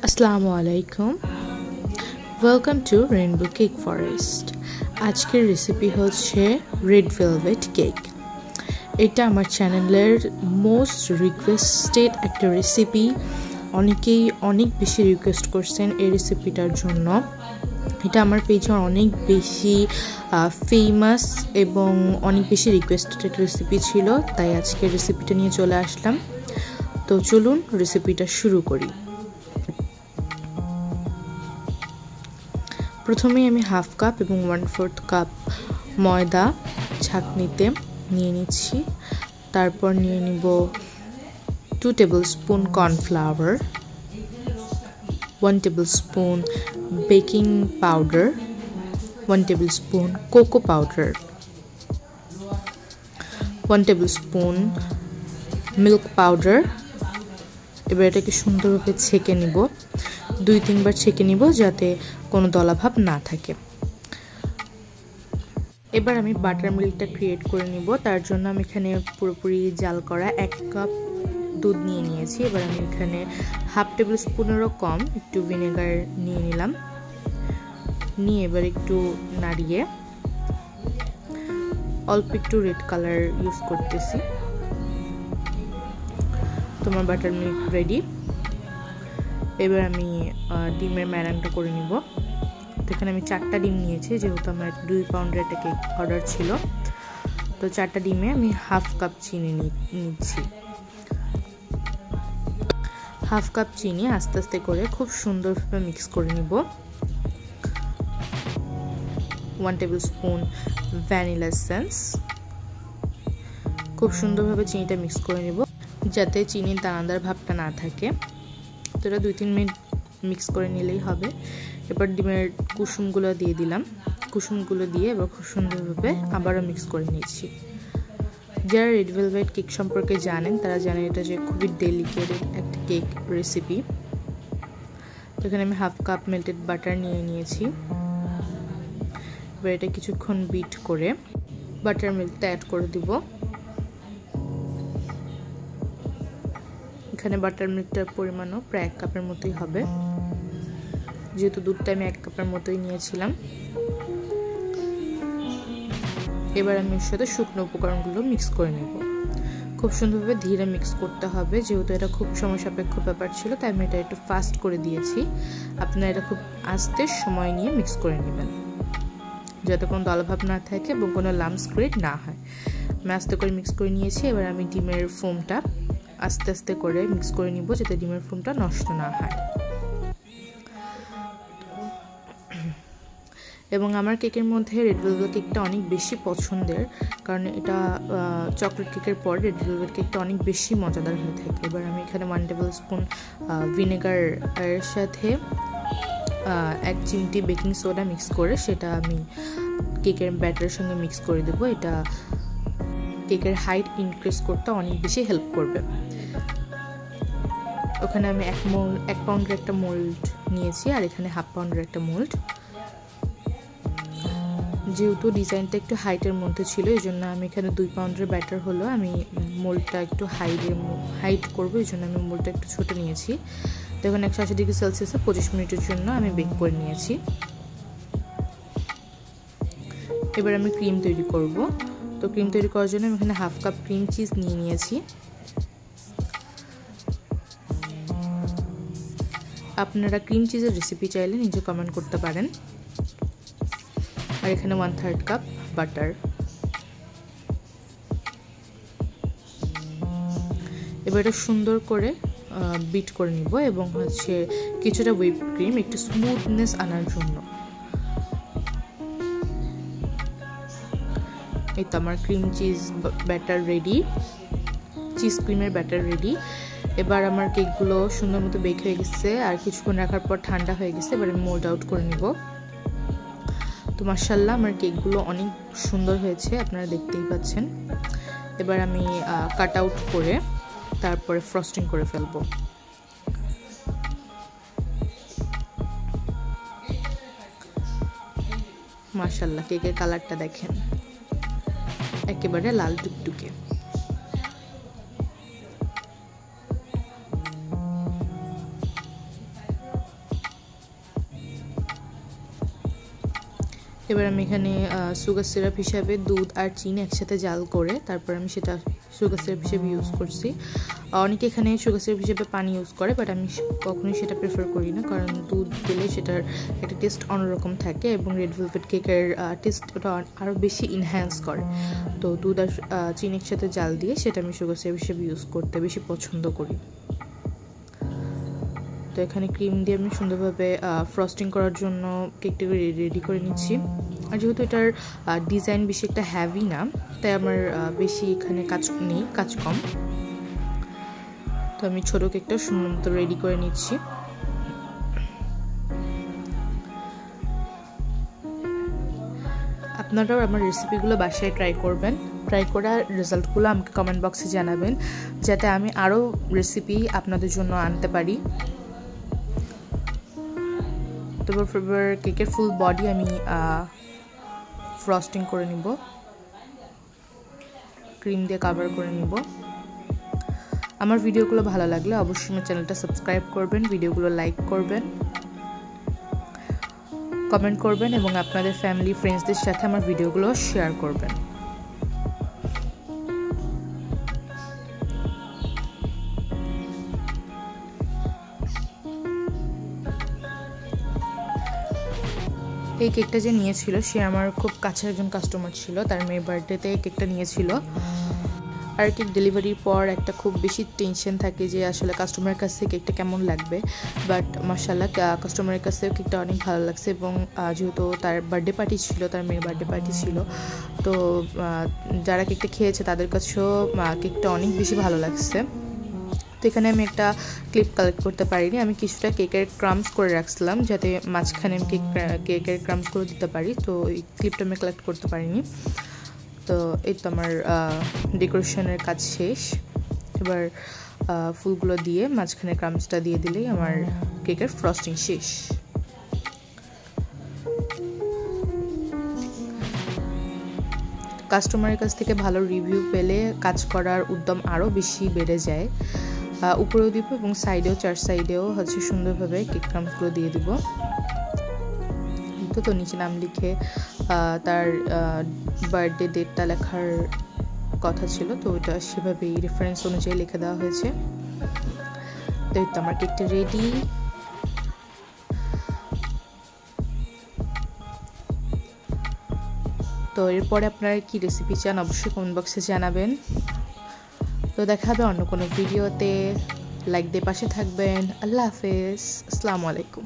আসসালামু আলাইকুম, welcome to rainbow cake forest. আজকের রেসিপি হচ্ছে রেড ভেলভেট কেক। এটা আমার চ্যানেলের মোস্ট রিকোয়েস্টেড একটা রেসিপি। অনেকেই অনেক বেশি রিকোয়েস্ট করছেন এই রেসিপিটার জন্য। এটা আমার পেজে অনেক বেশি ফেমাস এবং অনেক বেশি রিকোয়েস্টেড রেসিপি ছিল, তাই আজকে রেসিপিটা নিয়ে চলে আসলাম। তো চলুন রেসিপিটা শুরু করি। প্রথমে আমি হাফ কাপ এবং 1/4 কাপ ময়দা ছাঁকনিতে নিয়ে নিচ্ছি। তারপর নিয়ে নিব 2 tablespoon cornflour, 1 tablespoon baking powder, 1 tablespoon cocoa powder, 1 tablespoon milk powder. এবার এটাকে সুন্দরভাবে ছেঁকে নিব, 2-3 বার ছেঁকে নিব যাতে কোনো দলাভাব না থাকে। এবার আমি বাটার মিল্কটা ক্রিয়েট করে নিব। তার জন্য আমি এখানে পুরোপুরি জাল করা 1 কাপ দুধ নিয়ে নিয়েছি। এবার আমি এখানে হাফ টেবিল স্পুনেরও কম একটু ভিনেগার নিয়ে নিলাম, নিয়ে এবার একটু নাড়িয়ে অল্প একটু রেড কালার ইউজ করতেছি। তোমার বাটার মিল্ক রেডি। এবার আমি ডিমের ম্যারিনেটটা করে নিব। তো এখানে আমি 4টা ডিম নিয়েছি, যেহেতু আমার 2 পাউন্ডের একটা কেক অর্ডার ছিল। তো 4টা ডিমে আমি হাফ কাপ চিনি নিচ্ছি। হাফ কাপ চিনি আস্তে আস্তে করে খুব সুন্দরভাবে মিক্স করে নিব। 1 টেবিল স্পুন ভ্যানিলা এসেন্স। খুব সুন্দরভাবে চিনিটা মিক্স করে নিব যাতে চিনির দানাদার ভাবটা না থাকে। তো এটা 2-3 মিনিট মিক্স করে নিলেই হবে। এবার ডিমের কুসুমগুলো দিয়ে দিলাম। কুসুমগুলো দিয়ে এবার খুব সুন্দরভাবে আবারও মিক্স করে নিচ্ছি। যারা রেড ভেলভেট কেক সম্পর্কে জানেন তারা জানেন এটা যে খুবই ডেলিকেট একটা কেক রেসিপি। তো এখানে আমি হাফ কাপ মেল্টেড বাটার নিয়ে নিয়েছি। এবার এটা কিছুক্ষণ বিট করে বাটার মিল্কটা অ্যাড করে দিব। এখানে বাটার মিল্কটার পরিমাণও প্রায় 1 কাপের মতোই হবে, যেহেতু দুধটা আমি 1 কাপের মতোই নিয়েছিলাম। এবার আমি এর সাথে শুকনো উপকরণগুলো মিক্স করে নেব। খুব সুন্দরভাবে ধীরে মিক্স করতে হবে, যেহেতু এটা খুব সময় সাপেক্ষ ব্যাপার ছিল, তাই আমি এটা একটু ফাস্ট করে দিয়েছি। আপনারা এটা খুব আস্তে সময় নিয়ে মিক্স করে নেবেন যাতে কোনো দলাভাব না থাকে এবং কোনো লাম্পস ক্রিয়েট না হয়। আমি আস্তে করে মিক্স করে নিয়েছি। এবার আমি ডিমের ফোমটা আস্তে আস্তে করে মিক্স করে নিব যাতে ডিমের ফোমটা নষ্ট না হয়। এবং আমার কেকের মধ্যে রেড ভেলভেট কেকটা অনেক বেশি পছন্দের, কারণ এটা চকলেট কেকের পর রেড ভেলভেট কেকটা অনেক বেশি মজাদার হয়ে থাকে। এবার আমি এখানে 1 টেবিল স্পুন ভিনেগার এর সাথে 1 চিমটি বেকিং সোডা মিক্স করে সেটা আমি কেকের ব্যাটারের সঙ্গে মিক্স করে দেবো। এটা কেকের হাইট ইনক্রিজ করতে অনেক বেশি হেল্প করবে। ওখানে আমি 1 পাউন্ডের একটা মোল্ড নিয়েছি, আর এখানে হাফ পাউন্ডের একটা মোল্ড। যেহেতু ডিজাইনটা একটু হাইটের মধ্যে ছিল, এই জন্য আমি এখানে 2 পাউন্ডের ব্যাটার হলো। আমি মোল্ডটা একটু হাইট করবো, এই জন্য আমি মোল্ডটা একটু ছোটো নিয়েছি। দেখুন 180 ডিগ্রি সেলসিয়াসে 25 মিনিটের জন্য আমি বেক করে নিয়েছি। এবার আমি ক্রিম তৈরি করব। তো ক্রিম তৈরি করার জন্য আমি এখানে হাফ কাপ ক্রিম চিজ নিয়ে নিয়েছি। আপনারা ক্রিম চিজের রেসিপি চাইলে নিজে কমেন্ট করতে পারেন। আর এখানে 1/3 কাপ বাটার। এবার এটা সুন্দর করে বিট করে নিব এবং হচ্ছে কিছুটা হুইপ ক্রিম একটু স্মুথনেস আনার জন্য। এই তো আমার cream cheese batter ready, cheese ক্রিমের ব্যাটার রেডি। এবার আমার কেকগুলো সুন্দর মতো বেক হয়ে গেছে, আর কিছুক্ষণ রাখার পর ঠান্ডা হয়ে গেছে। এবার আমি মোল্ড আউট করে নিব। তো মাশাআল্লাহ আমার কেকগুলো অনেক সুন্দর হয়েছে, আপনারা দেখতেই পাচ্ছেন। এবার আমি কাট আউট করে তারপরে ফ্রস্টিং করে ফেলবো। মাশাআল্লাহ কেকের কালারটা দেখেন, একেবারে লাল টুকটুকে। এবার আমি এখানে সুগার সিরাপ হিসাবে দুধ আর চিনি একসাথে জাল করে তারপর আমি সেটা সুগার সিরাপ হিসেবে ইউজ করছি। অনেকে এখানে সুগার সিরাপ হিসেবে পানি ইউজ করে, বাট আমি কখনোই সেটা প্রেফার করি না, কারণ দুধ দিলে সেটার একটা টেস্ট অন্যরকম থাকে এবং রেড ভেলভেট কেকের টেস্ট ওটা আরও বেশি ইনহ্যান্স করে। তো দুধ আর চিনি একসাথে জাল দিয়ে সেটা আমি সুগার সিরাপ হিসেবে ইউজ করতে বেশি পছন্দ করি। তো এখানে ক্রিম দিয়ে আমি সুন্দরভাবে ফ্রস্টিং করার জন্য কেকটাকে রেডি করে নিচ্ছি। আর যেহেতু এটার ডিজাইন বেশি একটা হ্যাভি না, তাই আমার বেশি এখানে কাজ নেই, কাজ কম। তো আমি ছোটো কেকটা সুন্দর মতো রেডি করে নিচ্ছি। আপনারাও আমার রেসিপিগুলো বাসায় ট্রাই করবেন, ট্রাই করার রেজাল্টগুলো আমাকে কমেন্ট বক্সে জানাবেন, যাতে আমি আরও রেসিপি আপনাদের জন্য আনতে পারি। তারপর কেকের ফুল বডি আমি ফ্রস্টিং করে নিব, ক্রিম দিয়ে কভার করে নিব। আমার ভিডিওগুলো ভালো লাগলে অবশ্যই আমার চ্যানেলটা সাবস্ক্রাইব করবেন, ভিডিওগুলো লাইক করবেন, কমেন্ট করবেন এবং আপনাদের ফ্যামিলি ফ্রেন্ডসদের সাথে আমার ভিডিওগুলো শেয়ার করবেন। এই কেকটা যে নিয়েছিল সে আমার খুব কাছের একজন কাস্টমার ছিল, তার মেয়ের বার্থডেতে এই কেকটা নিয়েছিল। আর কেক ডেলিভারির পর একটা খুব বেশি টেনশন থাকে যে আসলে কাস্টমারের কাছে কেকটা কেমন লাগবে, বাট মাশাআল্লাহ কাস্টমারের কাছে কেকটা অনেক ভালো লাগছে এবং যেহেতু তার বার্থডে পার্টি ছিল, তার মেয়ের বার্থডে পার্টি ছিল, তো যারা কেকটা খেয়েছে তাদের কাছেও কেকটা অনেক বেশি ভালো লাগছে। তো এখানে আমি একটা ক্লিপ কালেক্ট করতে পারিনি, আমি কিছুটা কেকের ক্রামস করে রাখছিলাম যাতে মাঝখানে আমি কেকের ক্রামসগুলো দিতে পারি, তো এই ক্লিপটা আমি কালেক্ট করতে পারিনি। তো এই তো আমার ডেকোরেশনের কাজ শেষ। এবার ফুলগুলো দিয়ে মাঝখানে ক্রামসটা দিয়ে দিলেই আমার কেকের ফ্রস্টিং শেষ। কাস্টমারের কাছ থেকে ভালো রিভিউ পেলে কাজ করার উদ্যম আরও বেশি বেড়ে যায়। উপরেও দিব এবং সাইডেও, চার সাইডেও হচ্ছে সুন্দরভাবে কেক ক্রামসগুলো দিয়ে দিব। তো নিচে নাম লিখে তার বার্থডে ডেটটা লেখার কথা ছিল, তো ওইটা সেভাবেই রেফারেন্স অনুযায়ী লিখে দেওয়া হয়েছে। তো এই তো আমার কেকটা রেডি। তো এরপরে আপনারা কি রেসিপি চান অবশ্যই কমেন্ট বক্সে জানাবেন। তো দেখা হবে অন্য কোনো ভিডিওতে। লাইক দিয়ে পাশে থাকবেন। আল্লাহ হাফেজ, আসসালামু আলাইকুম।